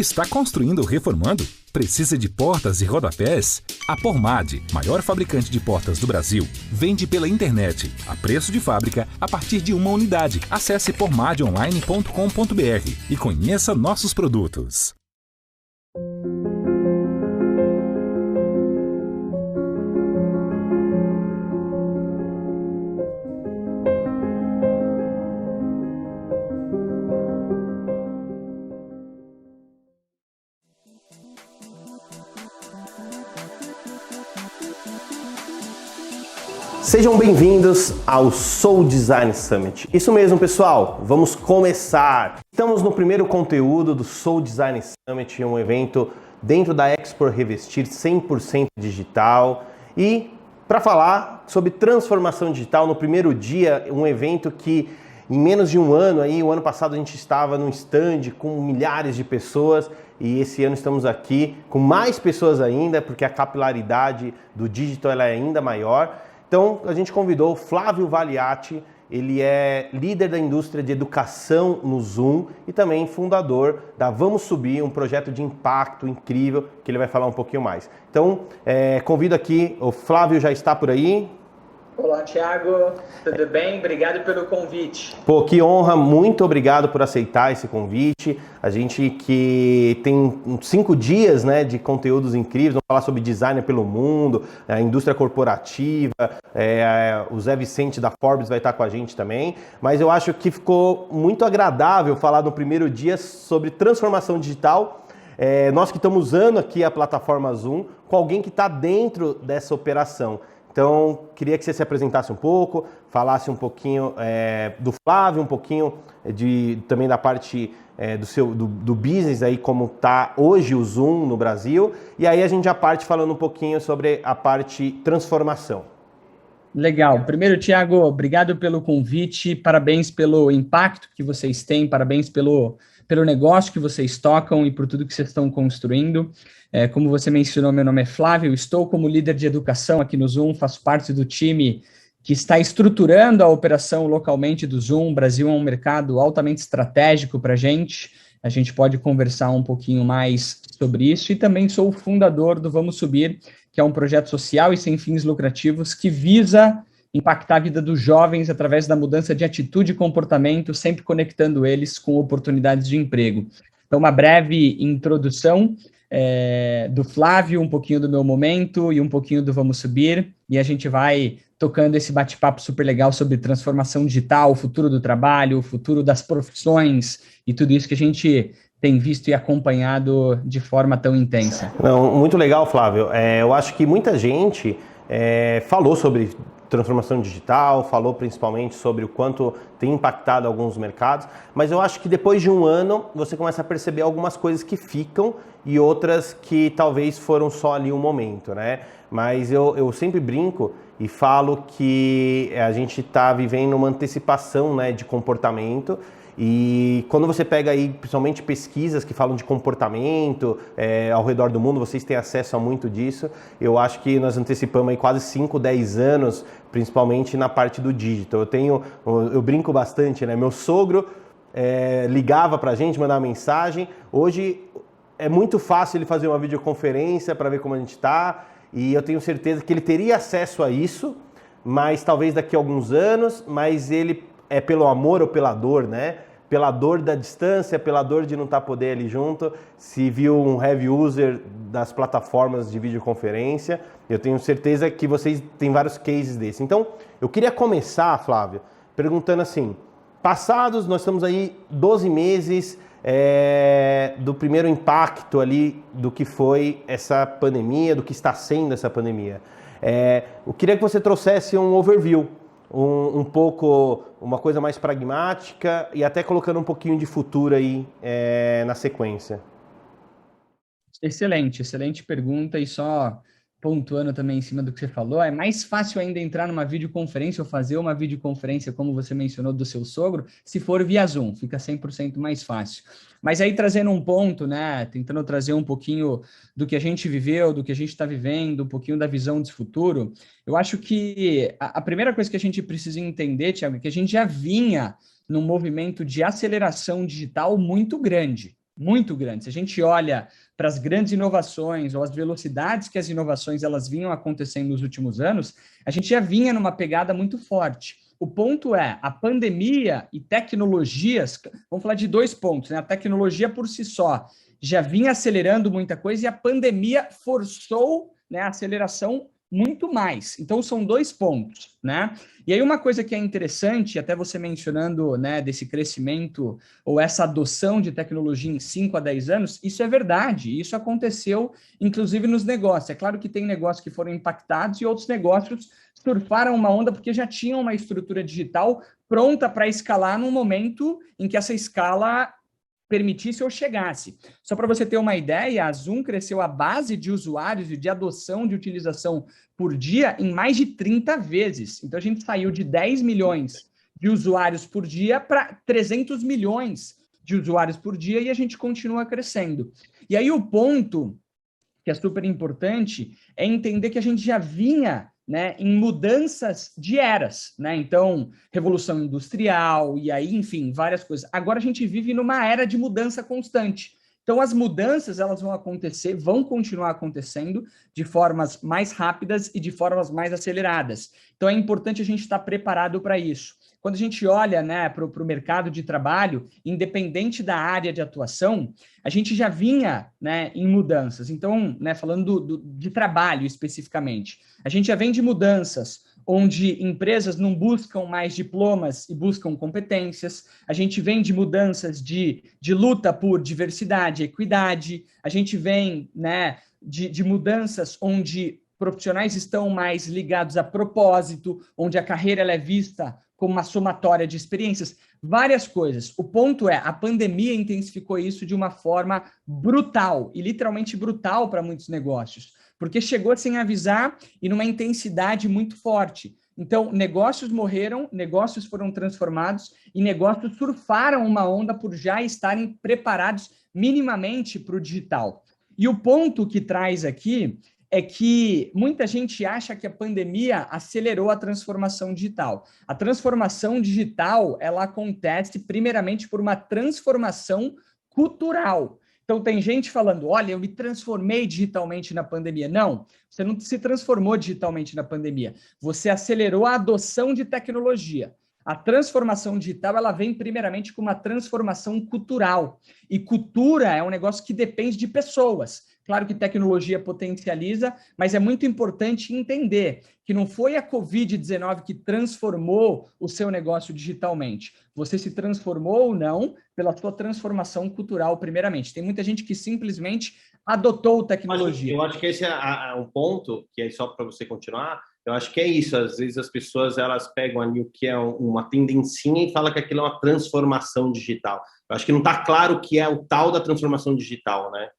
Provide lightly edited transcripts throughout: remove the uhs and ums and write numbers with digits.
Está construindo ou reformando? Precisa de portas e rodapés? A Pormad, maior fabricante de portas do Brasil, vende pela internet, a preço de fábrica, a partir de uma unidade. Acesse pormadonline.com.br e conheça nossos produtos. Sejam bem-vindos ao Soul Design Summit. Isso mesmo, pessoal, vamos começar. Estamos no primeiro conteúdo do Soul Design Summit, um evento dentro da Expo Revestir 100% digital. E para falar sobre transformação digital, no primeiro dia, um evento que em menos de um ano, o ano passado a gente estava num stand com milhares de pessoas e esse ano estamos aqui com mais pessoas ainda, porque a capilaridade do digital ela é ainda maior. Então, a gente convidou o Flávio Valiati, ele é líder da indústria de educação no Zoom e também fundador da Vamos Subir, um projeto de impacto incrível, que ele vai falar um pouquinho mais. Então, convido aqui, o Flávio já está por aí. Olá, Thiago, tudo bem? Obrigado pelo convite. Pô, que honra, muito obrigado por aceitar esse convite. A gente que tem 5 dias, né, de conteúdos incríveis, vamos falar sobre design pelo mundo, a indústria corporativa, o Zé Vicente da Forbes vai estar com a gente também, mas eu acho que ficou muito agradável falar no primeiro dia sobre transformação digital. Nós que estamos usando aqui a plataforma Zoom, com alguém que está dentro dessa operação. Então, queria que você se apresentasse um pouco, falasse um pouquinho do Flávio, um pouquinho também da parte do business, aí como está hoje o Zoom no Brasil, e aí a gente já parte falando um pouquinho sobre a parte transformação. Legal. Primeiro, Thiago, obrigado pelo convite, parabéns pelo impacto que vocês têm, parabéns pelo negócio que vocês tocam e por tudo que vocês estão construindo. Como você mencionou, meu nome é Flávio, estou como líder de educação aqui no Zoom, faço parte do time que está estruturando a operação localmente do Zoom. O Brasil é um mercado altamente estratégico para a gente pode conversar um pouquinho mais sobre isso, e também sou o fundador do Vamos Subir, que é um projeto social e sem fins lucrativos que visa impactar a vida dos jovens através da mudança de atitude e comportamento, sempre conectando eles com oportunidades de emprego. Então, uma breve introdução do Flávio, um pouquinho do meu momento e um pouquinho do Vamos Subir, e a gente vai tocando esse bate-papo super legal sobre transformação digital, o futuro do trabalho, o futuro das profissões e tudo isso que a gente tem visto e acompanhado de forma tão intensa. Não, muito legal, Flávio. Eu acho que muita gente falou sobre transformação digital, falou principalmente sobre o quanto tem impactado alguns mercados, mas eu acho que depois de um ano você começa a perceber algumas coisas que ficam e outras que talvez foram só ali um momento, né? Mas eu sempre brinco e falo que a gente está vivendo uma antecipação, né, de comportamento. E quando você pega aí, principalmente pesquisas que falam de comportamento ao redor do mundo, vocês têm acesso a muito disso. Eu acho que nós antecipamos aí quase 5, 10 anos, principalmente na parte do digital. Eu brinco bastante, né? Meu sogro ligava pra gente, mandava mensagem. Hoje é muito fácil ele fazer uma videoconferência para ver como a gente está. E eu tenho certeza que ele teria acesso a isso, mas talvez daqui a alguns anos, mas ele pelo amor ou pela dor, né? Pela dor da distância, pela dor de não estar poder ali junto, se viu um heavy user das plataformas de videoconferência. Eu tenho certeza que vocês têm vários cases desse. Então, eu queria começar, Flávio, perguntando assim, nós estamos aí 12 meses do primeiro impacto ali do que foi essa pandemia, do que está sendo essa pandemia. Eu queria que você trouxesse um overview, um pouco, uma coisa mais pragmática e até colocando um pouquinho de futuro aí na sequência. Excelente pergunta, e só pontuando também em cima do que você falou, é mais fácil ainda entrar numa videoconferência ou fazer uma videoconferência, como você mencionou, do seu sogro, se for via Zoom, fica 100% mais fácil. Mas aí trazendo um ponto, né, tentando trazer um pouquinho do que a gente viveu, do que a gente está vivendo, um pouquinho da visão de futuro, eu acho que a primeira coisa que a gente precisa entender, Thiago, é que a gente já vinha num movimento de aceleração digital muito grande. muito grande. Se a gente olha para as grandes inovações ou as velocidades que as inovações elas vinham acontecendo nos últimos anos, a gente já vinha numa pegada muito forte. O ponto é, a pandemia e tecnologias, vamos falar de 2 pontos, né? A tecnologia por si só já vinha acelerando muita coisa e a pandemia forçou, né, a aceleração muito mais. Então, são 2 pontos, né? E aí, uma coisa que é interessante, até você mencionando, né, desse crescimento ou essa adoção de tecnologia em 5 a 10 anos, isso é verdade, isso aconteceu, inclusive, nos negócios. É claro que tem negócios que foram impactados e outros negócios surfaram uma onda porque já tinham uma estrutura digital pronta para escalar num momento em que essa escala permitisse ou chegasse. Só para você ter uma ideia, a Zoom cresceu a base de usuários e de adoção de utilização por dia em mais de 30 vezes. Então, a gente saiu de 10 milhões de usuários por dia para 300 milhões de usuários por dia e a gente continua crescendo. E aí, o ponto que é super importante é entender que a gente já vinha, né, em mudanças de eras, né? Então, revolução industrial e aí, enfim, várias coisas. Agora a gente vive numa era de mudança constante. Então, as mudanças elas vão acontecer, vão continuar acontecendo de formas mais rápidas e de formas mais aceleradas. Então, é importante a gente estar preparado para isso. Quando a gente olha, né, para o mercado de trabalho, independente da área de atuação, a gente já vinha, né, em mudanças. Então, né, falando de trabalho especificamente, a gente já vem de mudanças onde empresas não buscam mais diplomas e buscam competências, a gente vem de mudanças de luta por diversidade, equidade, a gente vem, né, de mudanças onde profissionais estão mais ligados a propósito, onde a carreira ela é vista como uma somatória de experiências, várias coisas. O ponto é, a pandemia intensificou isso de uma forma brutal, e literalmente brutal para muitos negócios, porque chegou sem avisar e numa intensidade muito forte. Então, negócios morreram, negócios foram transformados e negócios surfaram uma onda por já estarem preparados minimamente para o digital. E o ponto que traz aqui é que muita gente acha que a pandemia acelerou a transformação digital. A transformação digital, ela acontece primeiramente por uma transformação cultural. Então, tem gente falando, olha, eu me transformei digitalmente na pandemia. Não, você não se transformou digitalmente na pandemia. Você acelerou a adoção de tecnologia. A transformação digital, ela vem primeiramente com uma transformação cultural. E cultura é um negócio que depende de pessoas. Claro que tecnologia potencializa, mas é muito importante entender que não foi a Covid-19 que transformou o seu negócio digitalmente. Você se transformou ou não pela sua transformação cultural, primeiramente. Tem muita gente que simplesmente adotou tecnologia. Eu acho que esse é um ponto, que é só para você continuar, eu acho que é isso. Às vezes as pessoas elas pegam ali o que é uma tendencinha e falam que aquilo é uma transformação digital. Eu acho que não está claro o que é o tal da transformação digital, né?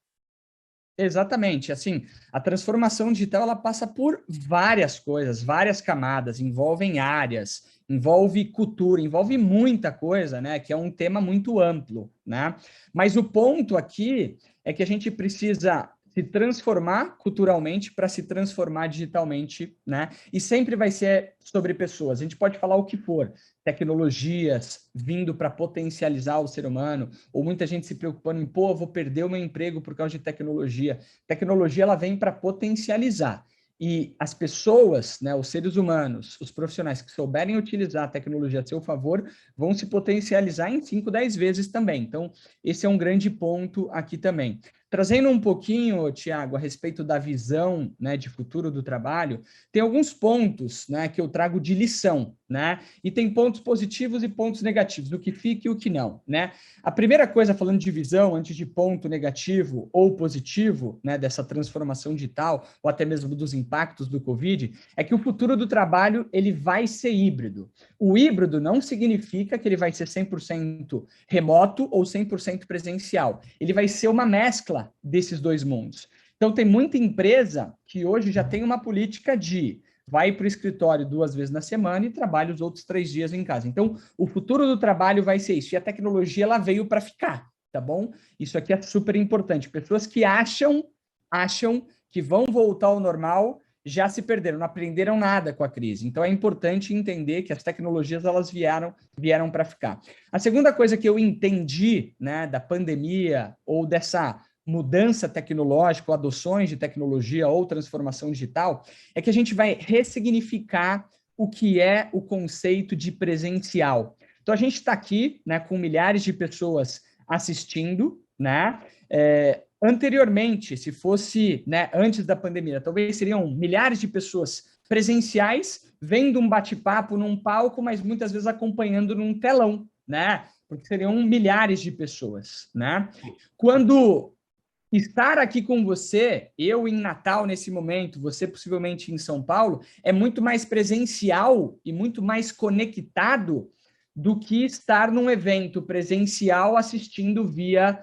Exatamente, assim, a transformação digital ela passa por várias coisas, várias camadas, envolvem áreas, envolve cultura, envolve muita coisa, né, que é um tema muito amplo, né? Mas o ponto aqui é que a gente precisa se transformar culturalmente para se transformar digitalmente, né? E sempre vai ser sobre pessoas. A gente pode falar o que for, tecnologias vindo para potencializar o ser humano, ou muita gente se preocupando em, pô, eu vou perder o meu emprego por causa de tecnologia. Tecnologia, ela vem para potencializar. E as pessoas, né, os seres humanos, os profissionais que souberem utilizar a tecnologia a seu favor, vão se potencializar em 5, 10 vezes também. Então, esse é um grande ponto aqui também. Trazendo um pouquinho, Tiago, a respeito da visão, né, de futuro do trabalho, tem alguns pontos, né, que eu trago de lição, né? E tem pontos positivos e pontos negativos, o que fica e o que não, né? A primeira coisa, falando de visão, antes de ponto negativo ou positivo, né, dessa transformação digital, ou até mesmo dos impactos do Covid, é que o futuro do trabalho, ele vai ser híbrido. O híbrido não significa que ele vai ser 100% remoto ou 100% presencial. Ele vai ser uma mescla desses dois mundos. Então, tem muita empresa que hoje já tem uma política de vai para o escritório 2 vezes na semana e trabalha os outros 3 dias em casa. Então, o futuro do trabalho vai ser isso. E a tecnologia, ela veio para ficar, tá bom? Isso aqui é super importante. Pessoas que acham que vão voltar ao normal já se perderam, não aprenderam nada com a crise. Então é importante entender que as tecnologias elas vieram para ficar. A segunda coisa que eu entendi, né, da pandemia ou dessa mudança tecnológica, ou adoções de tecnologia ou transformação digital, é que a gente vai ressignificar o que é o conceito de presencial. Então a gente está aqui, né, com milhares de pessoas assistindo, né? Anteriormente, se fosse, né, antes da pandemia, talvez seriam milhares de pessoas presenciais vendo um bate-papo num palco, mas muitas vezes acompanhando num telão, né? Porque seriam milhares de pessoas, né? Quando estar aqui com você, eu em Natal nesse momento, você possivelmente em São Paulo, é muito mais presencial e muito mais conectado do que estar num evento presencial assistindo via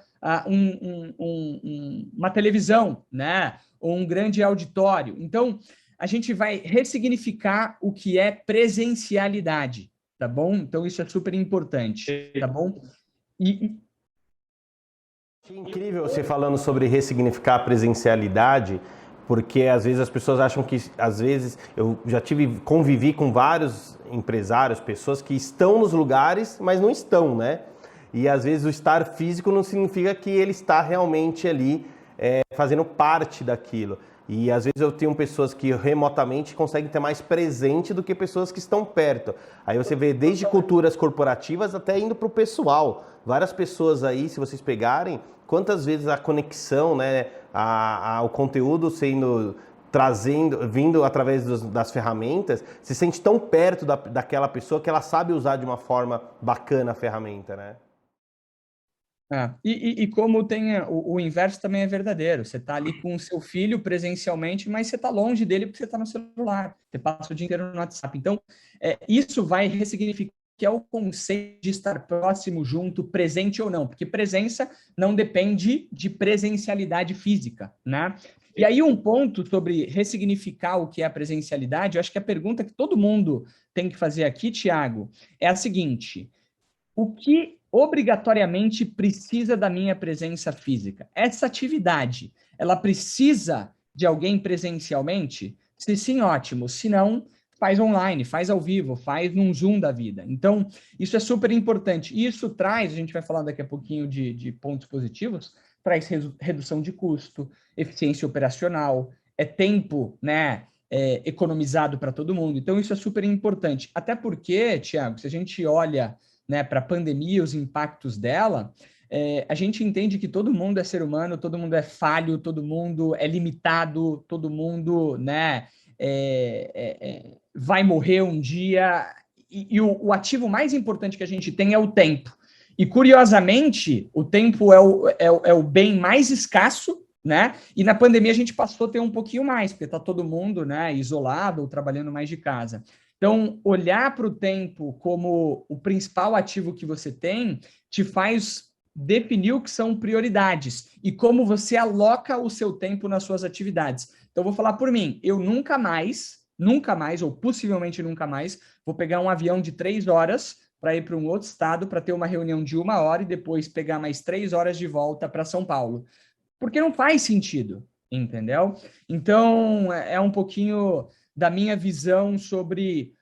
uma televisão, né? Ou um grande auditório. Então, a gente vai ressignificar o que é presencialidade, tá bom? Então, isso é super importante, tá bom? Que incrível você falando sobre ressignificar a presencialidade, porque às vezes as pessoas acham que, às vezes, eu já convivi com vários empresários, pessoas que estão nos lugares, mas não estão, né? E às vezes o estar físico não significa que ele está realmente ali fazendo parte daquilo. E às vezes eu tenho pessoas que remotamente conseguem ter mais presente do que pessoas que estão perto. Aí você vê desde culturas corporativas até indo para o pessoal. Várias pessoas aí, se vocês pegarem, quantas vezes a conexão, né, o conteúdo vindo através das ferramentas, se sente tão perto daquela pessoa que ela sabe usar de uma forma bacana a ferramenta, né? E como tem o inverso também é verdadeiro. Você está ali com o seu filho presencialmente, mas você está longe dele porque você está no celular. Você passa o dia inteiro no WhatsApp. Então, isso vai ressignificar que é o conceito de estar próximo, junto, presente ou não. Porque presença não depende de presencialidade física, né? E aí um ponto sobre ressignificar o que é a presencialidade, eu acho que a pergunta que todo mundo tem que fazer aqui, Thiago, é a seguinte: o que obrigatoriamente precisa da minha presença física? Essa atividade, ela precisa de alguém presencialmente? Se sim, ótimo. Se não, faz online, faz ao vivo, faz num Zoom da vida. Então, isso é super importante. E isso traz, a gente vai falar daqui a pouquinho de pontos positivos, traz redução de custo, eficiência operacional, tempo, né, economizado para todo mundo. Então, isso é super importante. Até porque, Thiago, se a gente olha, né, para a pandemia, os impactos dela, a gente entende que todo mundo é ser humano, todo mundo é falho, todo mundo é limitado, todo mundo, né, vai morrer um dia. E o ativo mais importante que a gente tem é o tempo. E, curiosamente, o tempo é o bem mais escasso, né? E na pandemia a gente passou a ter um pouquinho mais, porque está todo mundo, né, isolado ou trabalhando mais de casa. Então, olhar para o tempo como o principal ativo que você tem te faz definir o que são prioridades e como você aloca o seu tempo nas suas atividades. Então, vou falar por mim, eu nunca mais, ou possivelmente nunca mais, vou pegar um avião de 3 horas para ir para um outro estado para ter uma reunião de 1 hora e depois pegar mais 3 horas de volta para São Paulo. Porque não faz sentido, entendeu? Então, é um pouquinho da minha visão sobre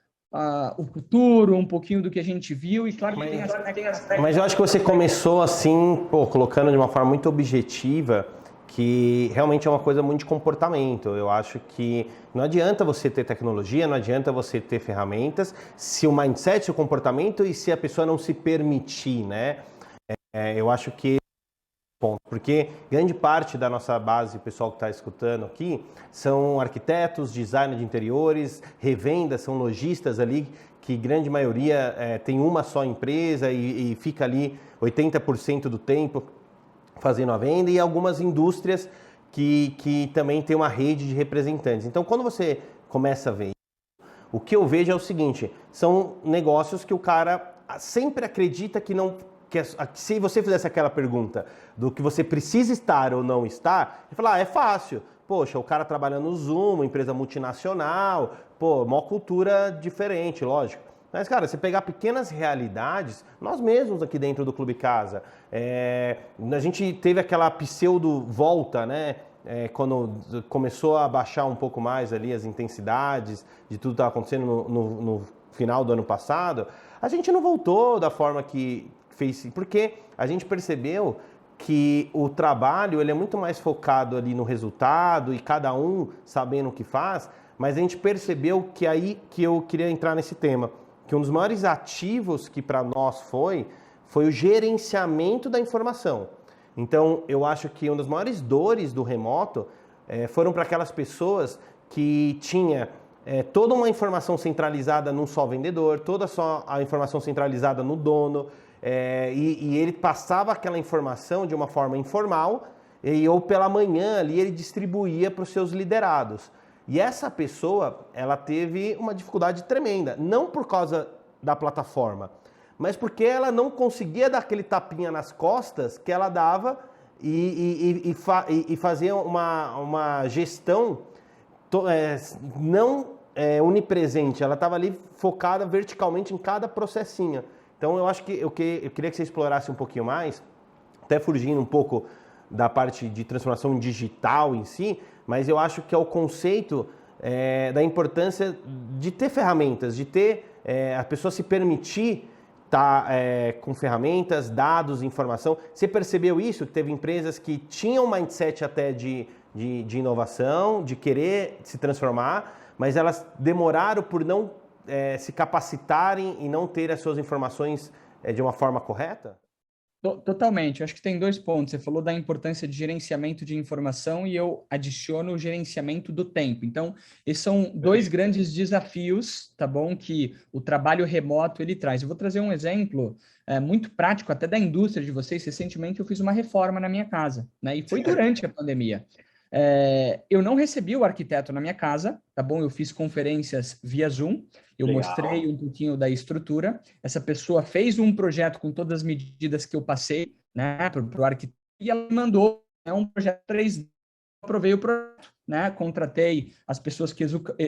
o futuro, um pouquinho do que a gente viu, e claro que tem aspectos... Mas eu acho que você começou assim, colocando de uma forma muito objetiva, que realmente é uma coisa muito de comportamento. Eu acho que não adianta você ter tecnologia, não adianta você ter ferramentas, se o mindset, o comportamento e se a pessoa não se permitir, né? Eu acho que ponto, porque grande parte da nossa base, o pessoal que está escutando aqui, são arquitetos, designers de interiores, revendas, são lojistas ali, que grande maioria tem uma só empresa e fica ali 80% do tempo fazendo a venda, e algumas indústrias que também tem uma rede de representantes. Então, quando você começa a ver, o que eu vejo é o seguinte, são negócios que o cara sempre acredita que não... Que se você fizesse aquela pergunta do que você precisa estar ou não estar, ele fala, é fácil. Poxa, o cara trabalha no Zoom, uma empresa multinacional, uma cultura diferente, lógico. Mas, cara, você pegar pequenas realidades, nós mesmos aqui dentro do Clube Casa, a gente teve aquela pseudo volta, né? quando começou a baixar um pouco mais ali as intensidades de tudo que estava acontecendo no final do ano passado, a gente não voltou da forma que fez, porque a gente percebeu que o trabalho ele é muito mais focado ali no resultado e cada um sabendo o que faz, mas a gente percebeu que aí que eu queria entrar nesse tema, que um dos maiores ativos que para nós foi o gerenciamento da informação. Então, eu acho que uma das maiores dores do remoto foram para aquelas pessoas que tinha toda uma informação centralizada num só vendedor, toda só a informação centralizada no dono, e ele passava aquela informação de uma forma informal ou pela manhã ali ele distribuía para os seus liderados. E essa pessoa, ela teve uma dificuldade tremenda, não por causa da plataforma, mas porque ela não conseguia dar aquele tapinha nas costas que ela dava e fazia uma gestão não onipresente, ela estava ali focada verticalmente em cada processinho. Então eu acho que eu queria que você explorasse um pouquinho mais, até fugindo um pouco da parte de transformação digital em si, mas eu acho que é o conceito da importância de ter ferramentas, de ter a pessoa se permitir estar com ferramentas, dados, informação. Você percebeu isso? Teve empresas que tinham um mindset até de inovação, de querer se transformar, mas elas demoraram por não se capacitarem e não ter as suas informações de uma forma correta? Totalmente. Eu acho que tem 2 pontos. Você falou da importância de gerenciamento de informação e eu adiciono o gerenciamento do tempo. Então, esses são 2 grandes desafios, tá bom? Que o trabalho remoto ele traz. Eu vou trazer um exemplo muito prático, até da indústria de vocês. Recentemente eu fiz uma reforma na minha casa, né? E foi durante a pandemia. Eu não recebi o arquiteto na minha casa, tá bom? Eu fiz conferências via Zoom, eu mostrei um pouquinho da estrutura, essa pessoa fez um projeto com todas as medidas que eu passei, né, para o arquiteto, e ela mandou um projeto 3D, eu aprovei o projeto, né, contratei as pessoas que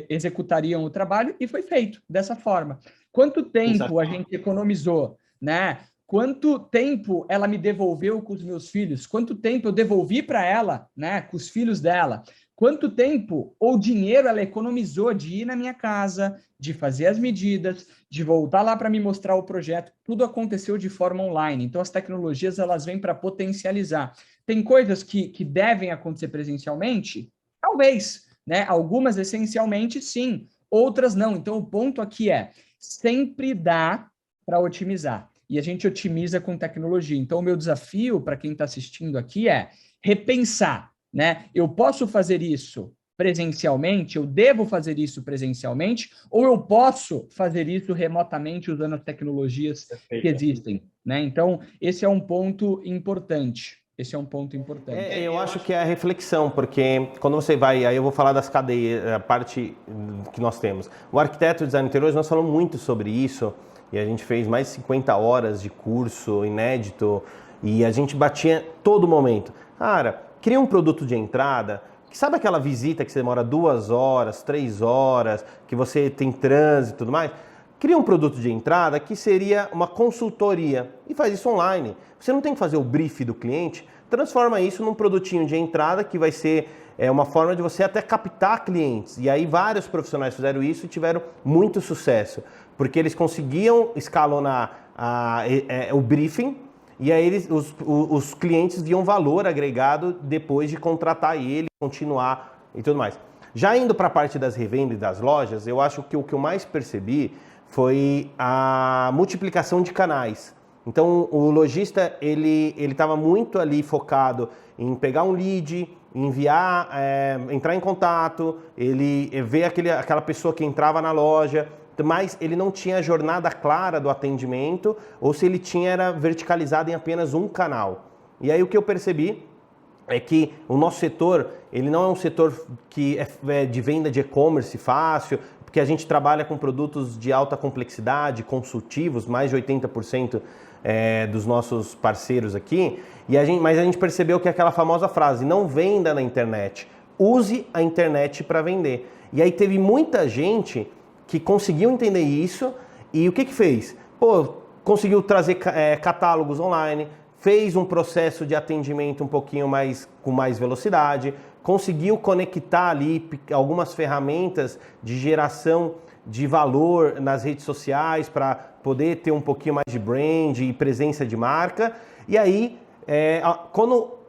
executariam o trabalho e foi feito dessa forma. Quanto tempo a gente economizou, né? Quanto tempo ela me devolveu com os meus filhos? Quanto tempo eu devolvi para ela, né, com os filhos dela? Quanto tempo ou dinheiro ela economizou de ir na minha casa, de fazer as medidas, de voltar lá para me mostrar o projeto? Tudo aconteceu de forma online. Então, as tecnologias elas vêm para potencializar. Tem coisas que devem acontecer presencialmente? Talvez, né? Algumas essencialmente sim, outras não. Então, o ponto aqui sempre dá para otimizar. E a gente otimiza com tecnologia. Então, o meu desafio para quem está assistindo aqui é repensar, né? Eu posso fazer isso presencialmente? Eu devo fazer isso presencialmente? Ou eu posso fazer isso remotamente usando as tecnologias que existem, né? Então, esse é um ponto importante. Eu acho que é a reflexão, porque quando você vai, aí eu vou falar das cadeias, a parte que nós temos. O arquiteto e design de interiores, nós falamos muito sobre isso, e a gente fez mais de 50 horas de curso inédito, e a gente batia todo momento. Cara, cria um produto de entrada, que sabe aquela visita que você demora 2 horas, 3 horas, que você tem trânsito e tudo mais? Cria um produto de entrada que seria uma consultoria e faz isso online. Você não tem que fazer o brief do cliente, transforma isso num produtinho de entrada que vai ser uma forma de você até captar clientes. E aí vários profissionais fizeram isso e tiveram muito sucesso, porque eles conseguiam escalonar o briefing e aí os clientes viam valor agregado depois de contratar ele, continuar e tudo mais. Já indo para a parte das revendas e das lojas, eu acho que o que eu mais percebi foi a multiplicação de canais. Então, o lojista, ele estava muito ali focado em pegar um lead, enviar, entrar em contato, ele ver aquela pessoa que entrava na loja, mas ele não tinha a jornada clara do atendimento, ou se ele tinha, era verticalizado em apenas um canal. E aí o que eu percebi é que o nosso setor, ele não é um setor que é de venda de e-commerce fácil, porque a gente trabalha com produtos de alta complexidade, consultivos, mais de 80% dos nossos parceiros aqui, mas a gente percebeu que é aquela famosa frase, não venda na internet, use a internet para vender. E aí teve muita gente que conseguiu entender isso e o que fez? Conseguiu trazer catálogos online, fez um processo de atendimento um pouquinho com mais velocidade, conseguiu conectar ali algumas ferramentas de geração de valor nas redes sociais para poder ter um pouquinho mais de brand e presença de marca. E aí, quando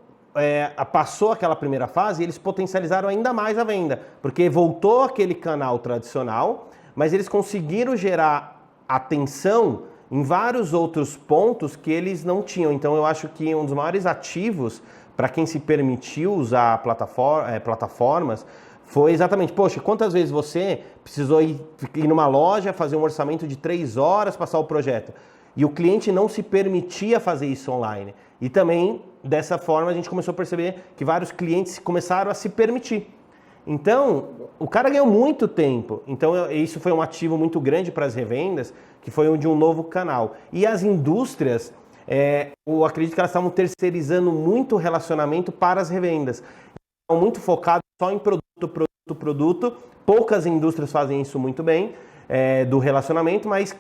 passou aquela primeira fase, eles potencializaram ainda mais a venda, porque voltou aquele canal tradicional, mas eles conseguiram gerar atenção em vários outros pontos que eles não tinham. Então eu acho que um dos maiores ativos para quem se permitiu usar plataformas foi exatamente, poxa, quantas vezes você precisou ir numa loja, fazer um orçamento de 3 horas, passar o projeto, e o cliente não se permitia fazer isso online. E também, dessa forma, a gente começou a perceber que vários clientes começaram a se permitir. Então, o cara ganhou muito tempo. Então, isso foi um ativo muito grande para as revendas, que foi de um novo canal. E as indústrias, eu acredito que elas estavam terceirizando muito o relacionamento para as revendas. Estavam muito focados só em produto. Poucas indústrias fazem isso muito bem, do relacionamento, mas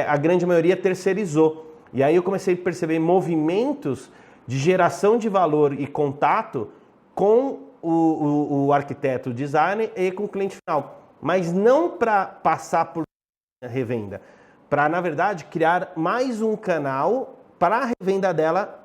a grande maioria terceirizou. E aí eu comecei a perceber movimentos de geração de valor e contato com o arquiteto, o designer e com o cliente final. Mas não para passar por revenda, para, na verdade, criar mais um canal para a revenda dela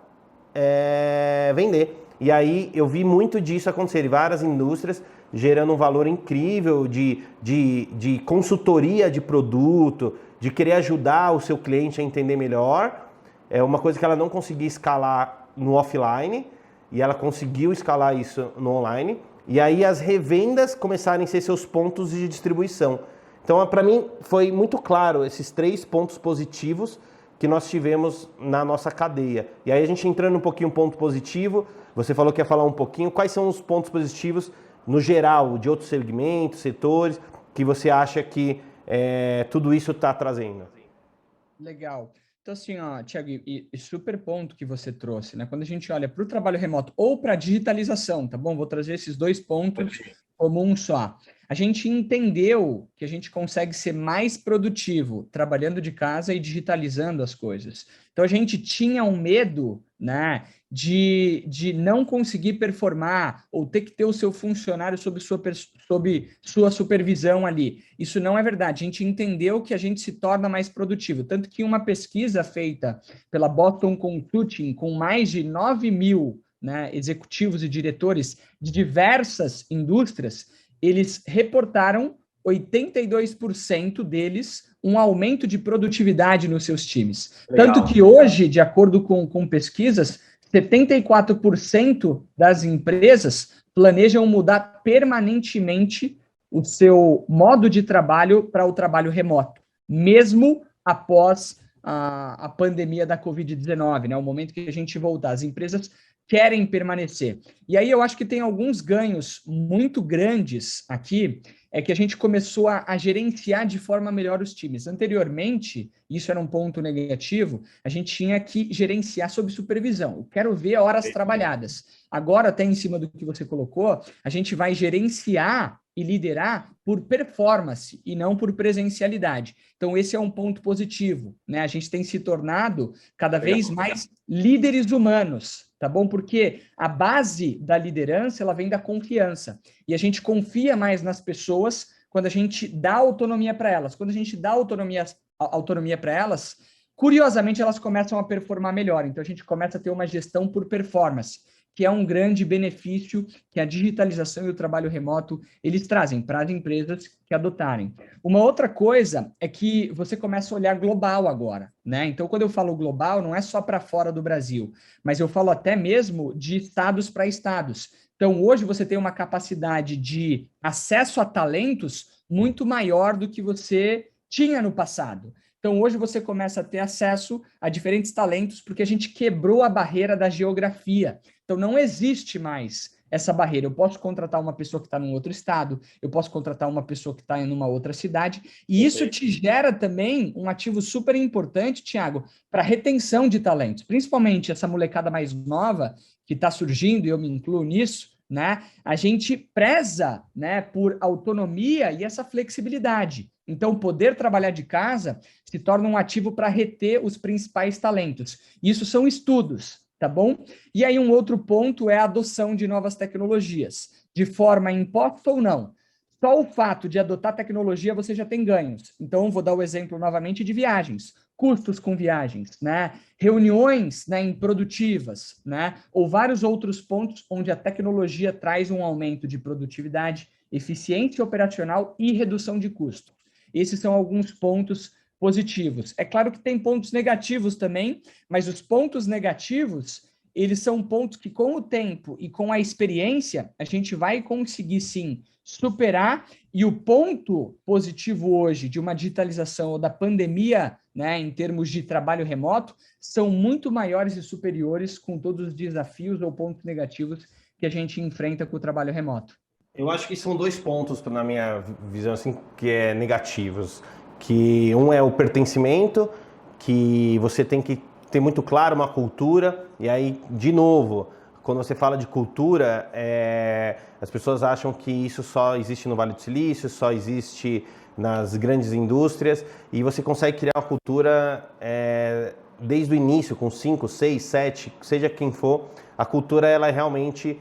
vender. E aí eu vi muito disso acontecer em várias indústrias, gerando um valor incrível de consultoria de produto, de querer ajudar o seu cliente a entender melhor. É uma coisa que ela não conseguia escalar no offline, e ela conseguiu escalar isso no online. E aí as revendas começaram a ser seus pontos de distribuição. Então, para mim, foi muito claro esses 3 pontos positivos que nós tivemos na nossa cadeia. E aí a gente entrando um pouquinho no ponto positivo, você falou que ia falar um pouquinho, quais são os pontos positivos no geral, de outros segmentos, setores, que você acha que tudo isso está trazendo? Legal. Então, assim, ó, Thiago, e super ponto que você trouxe, né? Quando a gente olha para o trabalho remoto ou para a digitalização, tá bom? Vou trazer esses 2 pontos como um só. A gente entendeu que a gente consegue ser mais produtivo trabalhando de casa e digitalizando as coisas. Então, a gente tinha um medo, né, de não conseguir performar ou ter que ter o seu funcionário sob sua supervisão ali. Isso não é verdade. A gente entendeu que a gente se torna mais produtivo. Tanto que uma pesquisa feita pela Boston Consulting com mais de 9.000, né, executivos e diretores de diversas indústrias, eles reportaram 82% deles um aumento de produtividade nos seus times. Legal. Tanto que hoje, de acordo com pesquisas, 74% das empresas planejam mudar permanentemente o seu modo de trabalho para o trabalho remoto, mesmo após a pandemia da Covid-19, né? O momento que a gente voltar, as empresas querem permanecer. E aí eu acho que tem alguns ganhos muito grandes aqui, é que a gente começou a gerenciar de forma melhor os times. Anteriormente, isso era um ponto negativo, a gente tinha que gerenciar sob supervisão. Eu quero ver horas trabalhadas. Agora, até em cima do que você colocou, a gente vai gerenciar e liderar por performance e não por presencialidade. Então, esse é um ponto positivo, né? A gente tem se tornado cada vez mais líderes humanos, tá bom? Porque a base da liderança, ela vem da confiança. E a gente confia mais nas pessoas quando a gente dá autonomia para elas. Quando a gente dá autonomia para elas, curiosamente, elas começam a performar melhor. Então, a gente começa a ter uma gestão por performance, que é um grande benefício que a digitalização e o trabalho remoto, eles trazem para as empresas que adotarem. Uma outra coisa é que você começa a olhar global agora, né? Então, quando eu falo global, não é só para fora do Brasil, mas eu falo até mesmo de estados para estados. Então, hoje você tem uma capacidade de acesso a talentos muito maior do que você tinha no passado. Então, hoje você começa a ter acesso a diferentes talentos porque a gente quebrou a barreira da geografia. Então, não existe mais essa barreira. Eu posso contratar uma pessoa que está num outro estado, eu posso contratar uma pessoa que está em uma outra cidade, e isso te gera também um ativo super importante, Thiago, para retenção de talentos, principalmente essa molecada mais nova que está surgindo, e eu me incluo nisso, né? A gente preza, né, por autonomia e essa flexibilidade. Então, poder trabalhar de casa se torna um ativo para reter os principais talentos. Isso são estudos, tá bom? E aí um outro ponto é a adoção de novas tecnologias, de forma imposta ou não. Só o fato de adotar tecnologia você já tem ganhos. Então, vou dar o exemplo novamente de viagens, custos com viagens, né? Reuniões, né, improdutivas, né? Ou vários outros pontos onde a tecnologia traz um aumento de produtividade, eficiência operacional e redução de custo. Esses são alguns pontos positivos. É claro que tem pontos negativos também, mas os pontos negativos, eles são pontos que com o tempo e com a experiência, a gente vai conseguir sim superar, e o ponto positivo hoje de uma digitalização ou da pandemia, né, em termos de trabalho remoto, são muito maiores e superiores com todos os desafios ou pontos negativos que a gente enfrenta com o trabalho remoto. Eu acho que são 2 pontos, na minha visão, assim, que é negativos. Que um é o pertencimento, que você tem que ter muito claro uma cultura, e aí, de novo, quando você fala de cultura, as pessoas acham que isso só existe no Vale do Silício, só existe nas grandes indústrias, e você consegue criar uma cultura desde o início, com 5, 6, 7, seja quem for. A cultura, ela realmente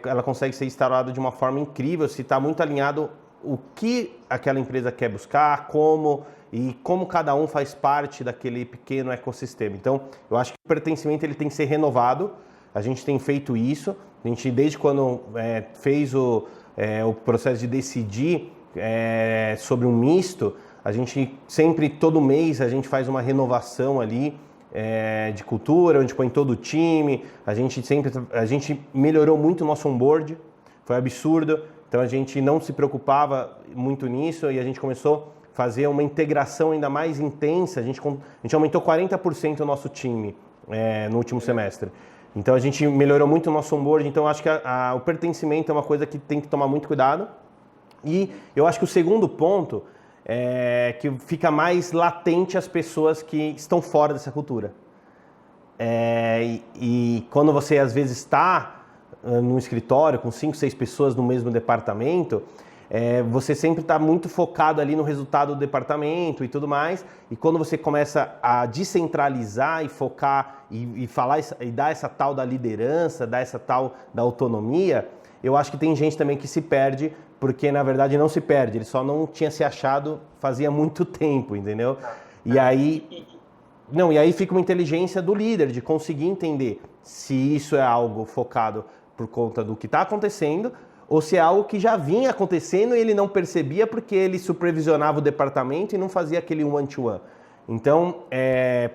ela consegue ser instaurada de uma forma incrível, se está muito alinhado o que aquela empresa quer buscar, como cada um faz parte daquele pequeno ecossistema. Então, eu acho que o pertencimento ele tem que ser renovado. A gente tem feito isso. A gente, desde quando fez o processo de decidir sobre um misto, a gente sempre, todo mês, a gente faz uma renovação ali de cultura, onde põe todo o time. A gente melhorou muito o nosso onboard, foi absurdo. Então a gente não se preocupava muito nisso e a gente começou a fazer uma integração ainda mais intensa. A gente aumentou 40% o nosso time no último semestre. Então a gente melhorou muito o nosso onboard. Então eu acho que o pertencimento é uma coisa que tem que tomar muito cuidado. E eu acho que o segundo ponto é que fica mais latente as pessoas que estão fora dessa cultura. E quando você às vezes está num escritório com 5, 6 pessoas no mesmo departamento, você sempre está muito focado ali no resultado do departamento e tudo mais, e quando você começa a descentralizar e focar e falar e dar essa tal da liderança, dar essa tal da autonomia, eu acho que tem gente também que se perde, porque na verdade não se perde, ele só não tinha se achado fazia muito tempo, entendeu? E aí fica uma inteligência do líder, de conseguir entender se isso é algo focado por conta do que está acontecendo, ou se é algo que já vinha acontecendo e ele não percebia porque ele supervisionava o departamento e não fazia aquele one-to-one. Então,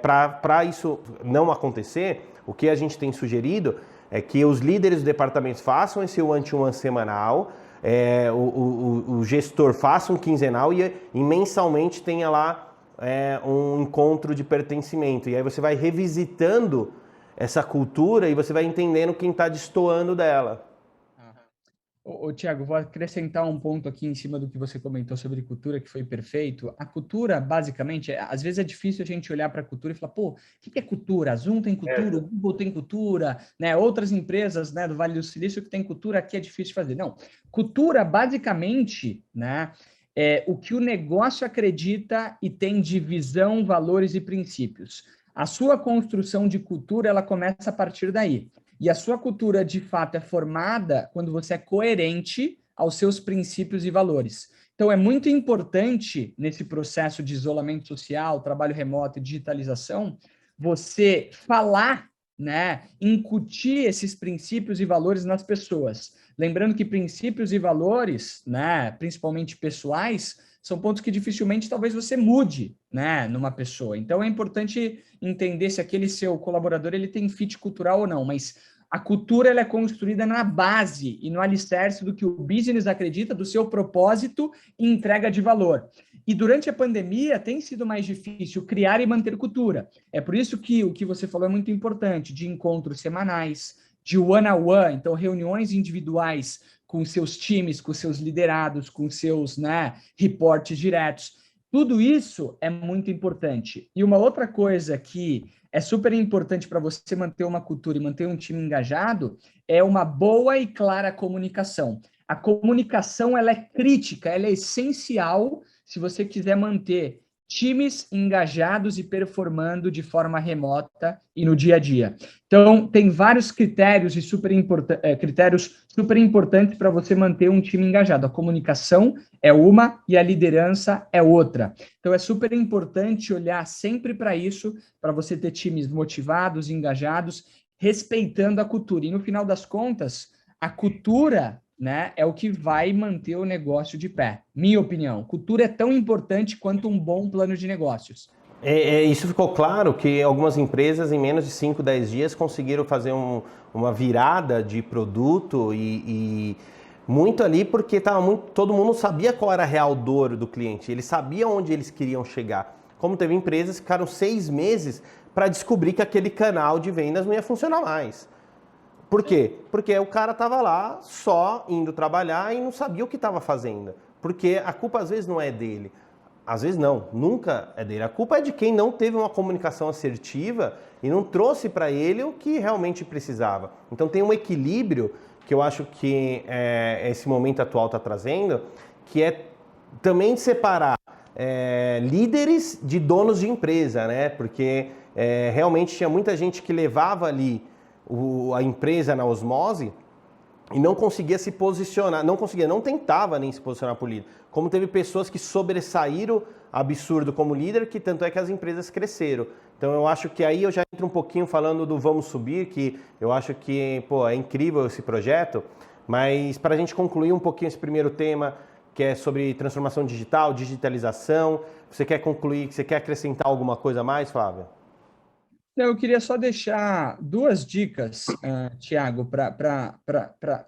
para isso não acontecer, o que a gente tem sugerido é que os líderes dos departamentos façam esse one-to-one semanal, o gestor faça um quinzenal e mensalmente tenha lá um encontro de pertencimento. E aí você vai revisitando essa cultura e você vai entendendo quem está destoando dela. Tiago, vou acrescentar um ponto aqui em cima do que você comentou sobre cultura, que foi perfeito. A cultura, basicamente, às vezes é difícil a gente olhar para a cultura e falar, pô, o que é cultura? A Zoom tem cultura, o Google tem cultura, né? Outras empresas, né, do Vale do Silício que tem cultura, aqui é difícil de fazer. Não, cultura, basicamente, né, é o que o negócio acredita e tem de visão, valores e princípios. A sua construção de cultura, ela começa a partir daí. E a sua cultura, de fato, é formada quando você é coerente aos seus princípios e valores. Então, é muito importante, nesse processo de isolamento social, trabalho remoto e digitalização, você falar, né, incutir esses princípios e valores nas pessoas. Lembrando que princípios e valores, né, principalmente pessoais, são pontos que dificilmente talvez você mude, né, numa pessoa. Então é importante entender se aquele seu colaborador ele tem fit cultural ou não, mas a cultura ela é construída na base e no alicerce do que o business acredita, do seu propósito e entrega de valor. E durante a pandemia tem sido mais difícil criar e manter cultura. É por isso que o que você falou é muito importante, de encontros semanais, de one-on-one, então reuniões individuais com seus times, com seus liderados, com seus, né, reportes diretos. Tudo isso é muito importante. E uma outra coisa que é super importante para você manter uma cultura e manter um time engajado é uma boa e clara comunicação. A comunicação ela é crítica, ela é essencial se você quiser manter times engajados e performando de forma remota e no dia a dia. Então, tem vários critérios critérios super importantes para você manter um time engajado. A comunicação é uma e a liderança é outra. Então, é super importante olhar sempre para isso, para você ter times motivados, engajados, respeitando a cultura. E, no final das contas, a cultura, né, é o que vai manter o negócio de pé. Minha opinião, cultura é tão importante quanto um bom plano de negócios. Isso ficou claro que algumas empresas em menos de 5, 10 dias conseguiram fazer uma virada de produto e muito ali porque todo mundo sabia qual era a real dor do cliente, eles sabiam onde eles queriam chegar. Como teve empresas que ficaram 6 meses para descobrir que aquele canal de vendas não ia funcionar mais. Por quê? Porque o cara estava lá só indo trabalhar e não sabia o que estava fazendo. Porque a culpa às vezes não é dele. Às vezes não, nunca é dele. A culpa é de quem não teve uma comunicação assertiva e não trouxe para ele o que realmente precisava. Então tem um equilíbrio que eu acho que esse momento atual está trazendo, que é também separar líderes de donos de empresa, né? Porque realmente tinha muita gente que levava ali a empresa na osmose e não conseguia se posicionar, não tentava nem se posicionar por líder. Como teve pessoas que sobressaíram absurdo como líder, que tanto é que as empresas cresceram. Então eu acho que aí eu já entro um pouquinho falando do Vamos Subir, que eu acho que é incrível esse projeto, mas para a gente concluir um pouquinho esse primeiro tema, que é sobre transformação digital, digitalização, você quer concluir, você quer acrescentar alguma coisa a mais, Flávio? Eu queria só deixar 2 dicas, Thiago, para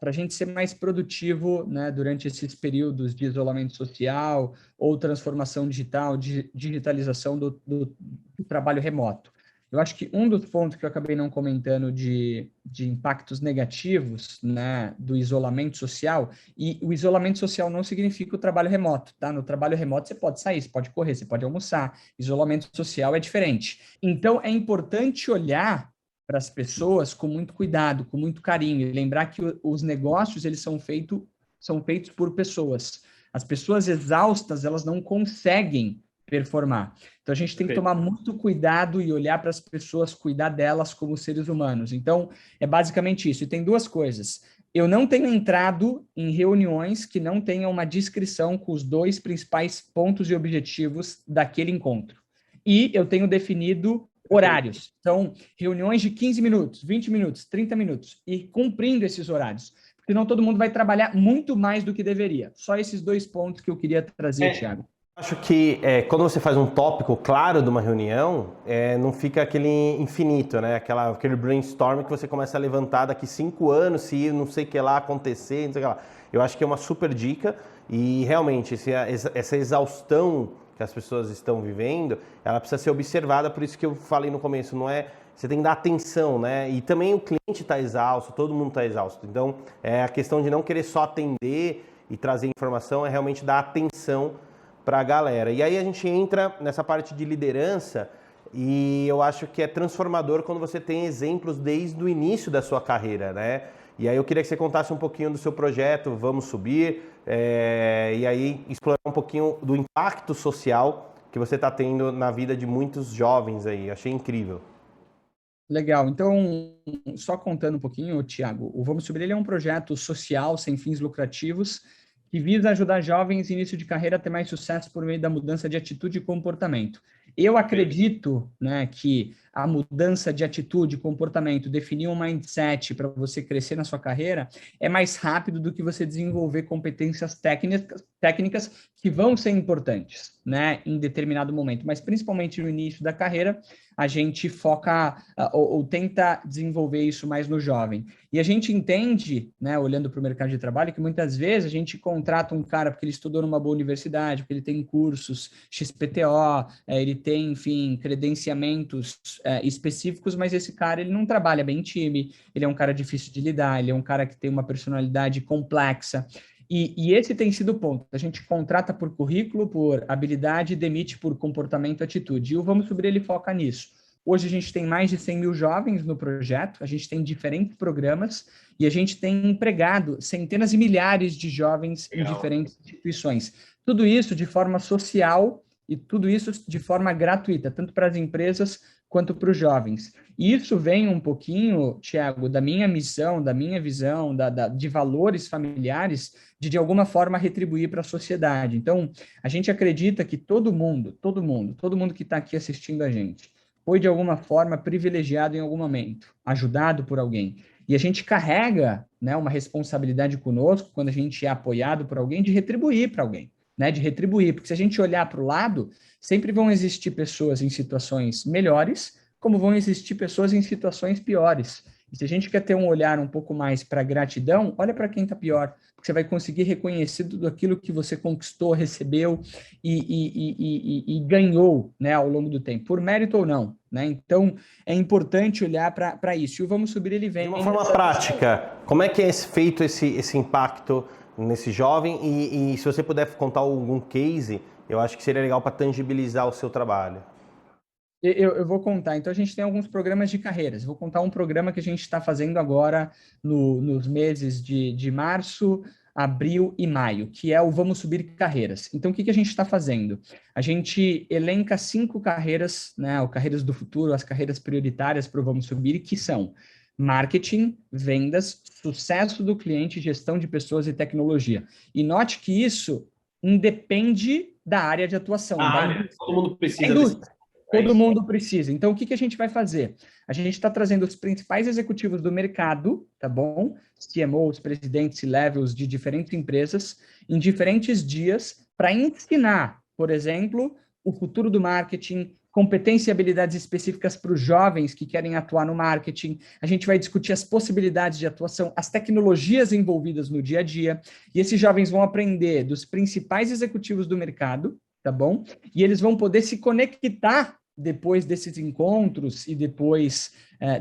a gente ser mais produtivo, né, durante esses períodos de isolamento social ou transformação digital, digitalização do trabalho remoto. Eu acho que um dos pontos que eu acabei não comentando de impactos negativos, né, do isolamento social, e o isolamento social não significa o trabalho remoto, tá? No trabalho remoto você pode sair, você pode correr, você pode almoçar. Isolamento social é diferente. Então, é importante olhar para as pessoas com muito cuidado, com muito carinho, e lembrar que os negócios, eles são feitos por pessoas. As pessoas exaustas, elas não conseguem performar. Então, a gente tem que tomar muito cuidado e olhar para as pessoas, cuidar delas como seres humanos. Então, é basicamente isso. E tem 2 coisas. Eu não tenho entrado em reuniões que não tenham uma descrição com os 2 principais pontos e objetivos daquele encontro. E eu tenho definido horários. Então, reuniões de 15 minutos, 20 minutos, 30 minutos. E cumprindo esses horários. Senão, todo mundo vai trabalhar muito mais do que deveria. Só esses 2 pontos que eu queria trazer, Thiago. Acho que quando você faz um tópico claro de uma reunião, não fica aquele infinito, né? Aquele brainstorm que você começa a levantar daqui 5 anos, se não sei o que lá acontecer, não sei o que lá. Eu acho que é uma super dica e realmente essa exaustão que as pessoas estão vivendo, ela precisa ser observada, por isso que eu falei no começo, não é... Você tem que dar atenção, né? E também o cliente está exausto, todo mundo está exausto. Então, a questão de não querer só atender e trazer informação é realmente dar atenção para a galera. E aí a gente entra nessa parte de liderança e eu acho que é transformador quando você tem exemplos desde o início da sua carreira, né? E aí eu queria que você contasse um pouquinho do seu projeto, Vamos Subir, e aí explorar um pouquinho do impacto social que você está tendo na vida de muitos jovens aí. Achei incrível. Legal. Então, só contando um pouquinho, Thiago, o Vamos Subir ele é um projeto social sem fins lucrativos que visa ajudar jovens início de carreira a ter mais sucesso por meio da mudança de atitude e comportamento. Eu acredito, né, que a mudança de atitude e comportamento, definir um mindset para você crescer na sua carreira, é mais rápido do que você desenvolver competências técnicas que vão ser importantes, né, em determinado momento, mas principalmente no início da carreira, a gente foca ou tenta desenvolver isso mais no jovem. E a gente entende, né, olhando para o mercado de trabalho, que muitas vezes a gente contrata um cara porque ele estudou numa boa universidade, porque ele tem cursos XPTO, ele tem, enfim, credenciamentos específicos, mas esse cara ele não trabalha bem em time, ele é um cara difícil de lidar, ele é um cara que tem uma personalidade complexa. E esse tem sido o ponto. A gente contrata por currículo, por habilidade, demite por comportamento e atitude. E o Vamos Subir, ele foca nisso. Hoje a gente tem mais de 100 mil jovens no projeto, a gente tem diferentes programas e a gente tem empregado centenas e milhares de jovens em diferentes instituições. Tudo isso de forma social e tudo isso de forma gratuita, tanto para as empresas quanto para os jovens. E isso vem um pouquinho, Thiago, da minha missão, da minha visão, de valores familiares, de alguma forma retribuir para a sociedade. Então, a gente acredita que todo mundo que está aqui assistindo a gente, foi de alguma forma privilegiado em algum momento, ajudado por alguém. E a gente carrega, né, uma responsabilidade conosco, quando a gente é apoiado por alguém, de retribuir para alguém. Né, de retribuir, porque se a gente olhar para o lado, sempre vão existir pessoas em situações melhores, como vão existir pessoas em situações piores. E se a gente quer ter um olhar um pouco mais para gratidão, olha para quem está pior, porque você vai conseguir reconhecer tudo aquilo que você conquistou, recebeu e ganhou, né, ao longo do tempo, por mérito ou não. Né? Então, é importante olhar para isso. E o Vamos Subir, ele vem... De uma forma prática, como é que é feito esse impacto nesse jovem e se você puder contar algum case, eu acho que seria legal para tangibilizar o seu trabalho. Eu vou contar. Então, a gente tem alguns programas de carreiras. Vou contar um programa que a gente está fazendo agora nos meses de março, abril e maio, que é o Vamos Subir Carreiras. Então, o que a gente está fazendo? A gente elenca 5 carreiras, né, ou carreiras do futuro, as carreiras prioritárias para o Vamos Subir, que são marketing, vendas, sucesso do cliente, gestão de pessoas e tecnologia. E note que isso independe da área de atuação. Todo mundo precisa. Todo mundo precisa. Então, o que a gente vai fazer? A gente está trazendo os principais executivos do mercado, tá bom? CMOs, presidentes e levels de diferentes empresas, em diferentes dias, para ensinar, por exemplo, o futuro do marketing, competência e habilidades específicas para os jovens que querem atuar no marketing. A gente vai discutir as possibilidades de atuação, as tecnologias envolvidas no dia a dia, e esses jovens vão aprender dos principais executivos do mercado, tá bom? E eles vão poder se conectar depois desses encontros e depois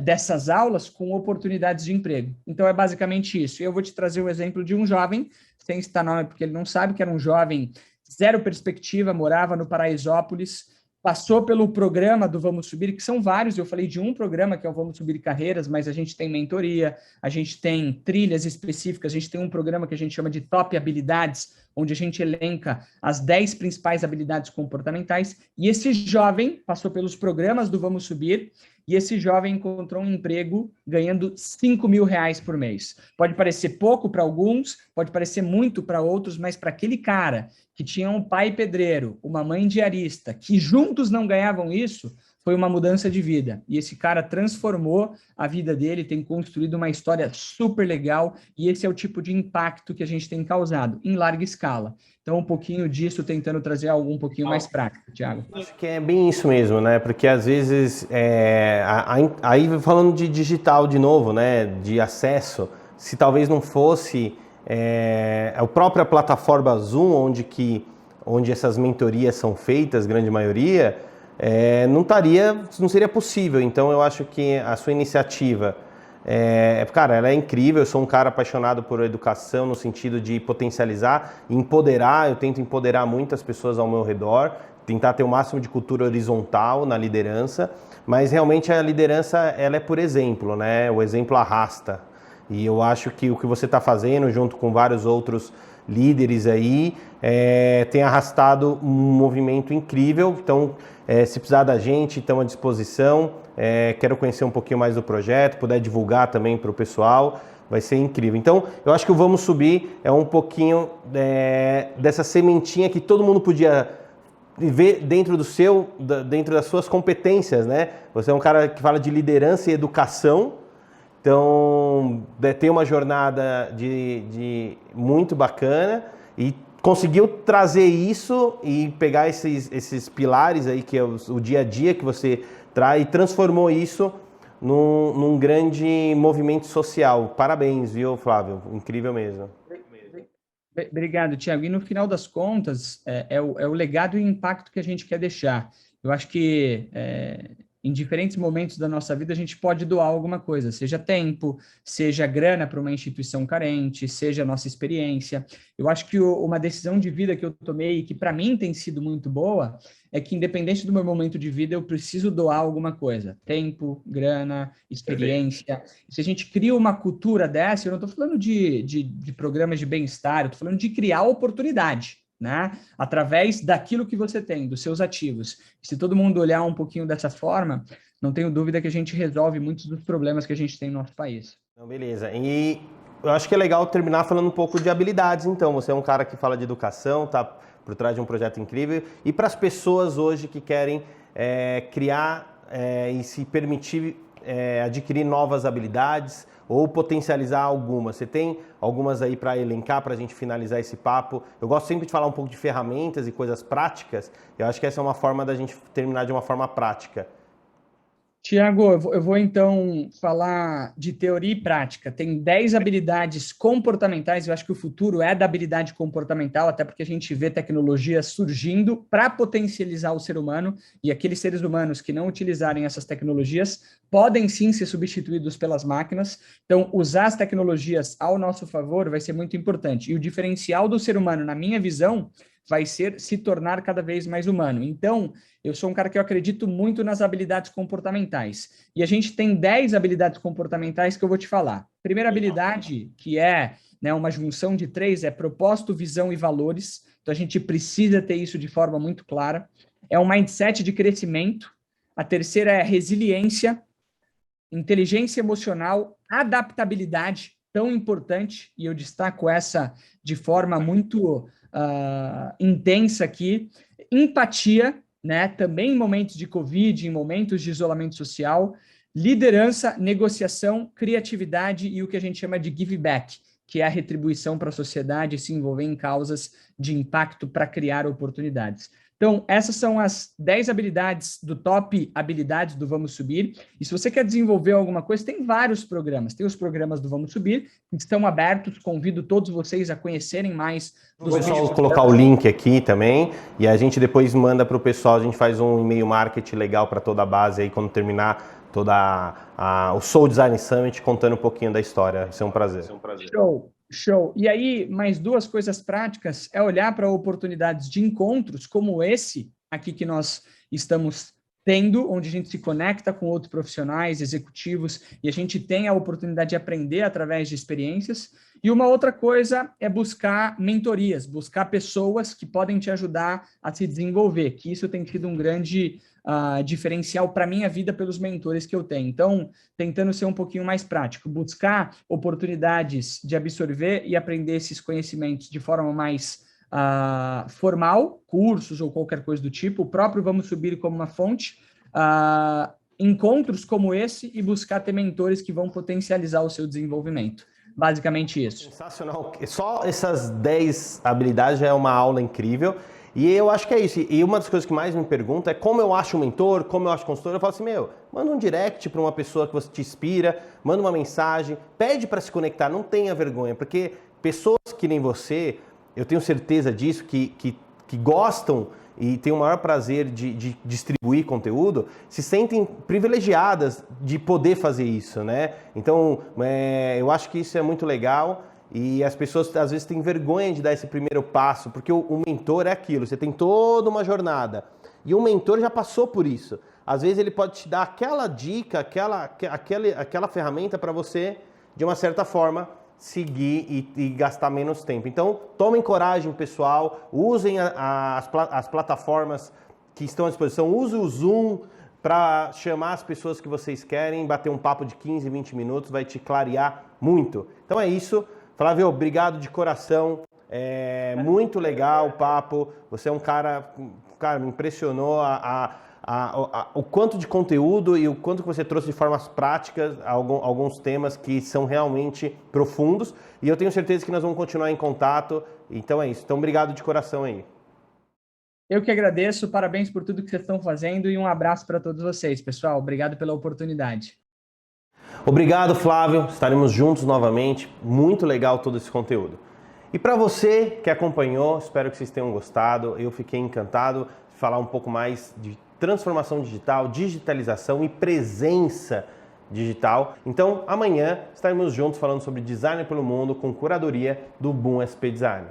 dessas aulas com oportunidades de emprego. Então, é basicamente isso. Eu vou te trazer o exemplo de um jovem, sem citar nome porque ele não sabe, que era um jovem zero perspectiva, morava no Paraisópolis, passou pelo programa do Vamos Subir, que são vários, eu falei de um programa que é o Vamos Subir Carreiras, mas a gente tem mentoria, a gente tem trilhas específicas, a gente tem um programa que a gente chama de Top Habilidades, onde a gente elenca as 10 principais habilidades comportamentais, e esse jovem passou pelos programas do Vamos Subir, e esse jovem encontrou um emprego ganhando R$5.000 por mês. Pode parecer pouco para alguns, pode parecer muito para outros, mas para aquele cara que tinha um pai pedreiro, uma mãe diarista, que juntos não ganhavam isso, foi uma mudança de vida. E esse cara transformou a vida dele, tem construído uma história super legal, e esse é o tipo de impacto que a gente tem causado, em larga escala. Então, um pouquinho disso, tentando trazer algo um pouquinho mais prático, Thiago. Acho que é bem isso mesmo, né? Porque às vezes, aí falando de digital de novo, né? De acesso, se talvez não fosse a própria plataforma Zoom, onde essas mentorias são feitas, grande maioria, não seria possível. Então, eu acho que a sua iniciativa, cara, ela é incrível. Eu sou um cara apaixonado por educação no sentido de potencializar, empoderar. Eu tento empoderar muitas pessoas ao meu redor, tentar ter o máximo de cultura horizontal na liderança, mas realmente a liderança, ela é por exemplo, né? O exemplo arrasta. E eu acho que o que você está fazendo, junto com vários outros líderes aí, tem arrastado um movimento incrível. Então, se precisar da gente, estamos à disposição. Quero conhecer um pouquinho mais do projeto, puder divulgar também para o pessoal, vai ser incrível. Então, eu acho que o Vamos Subir é um pouquinho dessa sementinha que todo mundo podia ver dentro das suas competências, né? Você é um cara que fala de liderança e educação. Então, tem uma jornada muito bacana e conseguiu trazer isso e pegar esses pilares aí, que é o dia a dia que você traz, e transformou isso num grande movimento social. Parabéns, viu, Flávio? Incrível mesmo. Obrigado, Thiago. E no final das contas, é o legado e o impacto que a gente quer deixar. Eu acho que, em diferentes momentos da nossa vida, a gente pode doar alguma coisa, seja tempo, seja grana para uma instituição carente, seja nossa experiência. Eu acho que uma decisão de vida que eu tomei, que para mim tem sido muito boa, é que independente do meu momento de vida, eu preciso doar alguma coisa. Tempo, grana, experiência. Se a gente cria uma cultura dessa, eu não estou falando de programas de bem-estar, eu estou falando de criar oportunidade, né? Através daquilo que você tem, dos seus ativos. Se todo mundo olhar um pouquinho dessa forma, não tenho dúvida que a gente resolve muitos dos problemas que a gente tem no nosso país. Então, beleza. E eu acho que é legal terminar falando um pouco de habilidades, então. Você é um cara que fala de educação, tá por trás de um projeto incrível. E para as pessoas hoje que querem criar e se permitir adquirir novas habilidades ou potencializar algumas. Você tem algumas aí para elencar, para a gente finalizar esse papo? Eu gosto sempre de falar um pouco de ferramentas e coisas práticas. Eu acho que essa é uma forma da gente terminar de uma forma prática. Tiago, eu vou então falar de teoria e prática. Tem 10 habilidades comportamentais, eu acho que o futuro é da habilidade comportamental, até porque a gente vê tecnologia surgindo para potencializar o ser humano, e aqueles seres humanos que não utilizarem essas tecnologias podem sim ser substituídos pelas máquinas. Então, usar as tecnologias ao nosso favor vai ser muito importante. E o diferencial do ser humano, na minha visão, vai ser se tornar cada vez mais humano. Então, eu sou um cara que eu acredito muito nas habilidades comportamentais. E a gente tem 10 habilidades comportamentais que eu vou te falar. Primeira habilidade, que é uma junção de 3, é propósito, visão e valores. Então, a gente precisa ter isso de forma muito clara. É um mindset de crescimento. A terceira é resiliência, inteligência emocional, adaptabilidade, tão importante, e eu destaco essa de forma muito intensa aqui. Empatia, né? Também em momentos de Covid, em momentos de isolamento social. Liderança, negociação, criatividade e o que a gente chama de give back, que é a retribuição para a sociedade, se envolver em causas de impacto para criar oportunidades. Então, essas são as 10 habilidades do top habilidades do Vamos Subir. E se você quer desenvolver alguma coisa, tem vários programas. Tem os programas do Vamos Subir, que estão abertos. Convido todos vocês a conhecerem mais. Vou só colocar o link aqui também. E a gente depois manda para o pessoal. A gente faz um e-mail marketing legal para toda a base aí, quando terminar o Soul Design Summit, contando um pouquinho da história. Isso é um prazer. Show. E aí, mais 2 coisas práticas é olhar para oportunidades de encontros como esse aqui que nós estamos tendo, onde a gente se conecta com outros profissionais, executivos, e a gente tem a oportunidade de aprender através de experiências. E uma outra coisa é buscar mentorias, buscar pessoas que podem te ajudar a se desenvolver, que isso tem sido um grande diferencial para a minha vida pelos mentores que eu tenho. Então, tentando ser um pouquinho mais prático, buscar oportunidades de absorver e aprender esses conhecimentos de forma mais formal, cursos ou qualquer coisa do tipo, o próprio Vamos Subir como uma fonte, encontros como esse e buscar ter mentores que vão potencializar o seu desenvolvimento. Basicamente isso. Sensacional. Só essas 10 habilidades já é uma aula incrível. E eu acho que é isso. E uma das coisas que mais me pergunta é como eu acho um mentor, como eu acho consultor. Eu falo assim, manda um direct para uma pessoa que você te inspira, manda uma mensagem, pede para se conectar, não tenha vergonha, porque pessoas que nem você, eu tenho certeza disso, que gostam e têm o maior prazer de distribuir conteúdo, se sentem privilegiadas de poder fazer isso, né? Então, eu acho que isso é muito legal. E as pessoas às vezes têm vergonha de dar esse primeiro passo, porque o mentor é aquilo, você tem toda uma jornada. E o mentor já passou por isso. Às vezes ele pode te dar aquela dica, aquela ferramenta para você, de uma certa forma, seguir e gastar menos tempo. Então, tomem coragem, pessoal, usem as plataformas que estão à disposição, use o Zoom para chamar as pessoas que vocês querem, bater um papo de 15, 20 minutos, vai te clarear muito. Então é isso. Flávio, obrigado de coração, muito legal o papo, você é um cara, me impressionou o quanto de conteúdo e o quanto que você trouxe de formas práticas alguns temas que são realmente profundos, e eu tenho certeza que nós vamos continuar em contato, então é isso, então obrigado de coração aí. Eu que agradeço, parabéns por tudo que vocês estão fazendo e um abraço para todos vocês, pessoal, obrigado pela oportunidade. Obrigado, Flávio. Estaremos juntos novamente. Muito legal todo esse conteúdo. E para você que acompanhou, espero que vocês tenham gostado. Eu fiquei encantado de falar um pouco mais de transformação digital, digitalização e presença digital. Então, amanhã estaremos juntos falando sobre design pelo mundo com curadoria do Boom SP Design.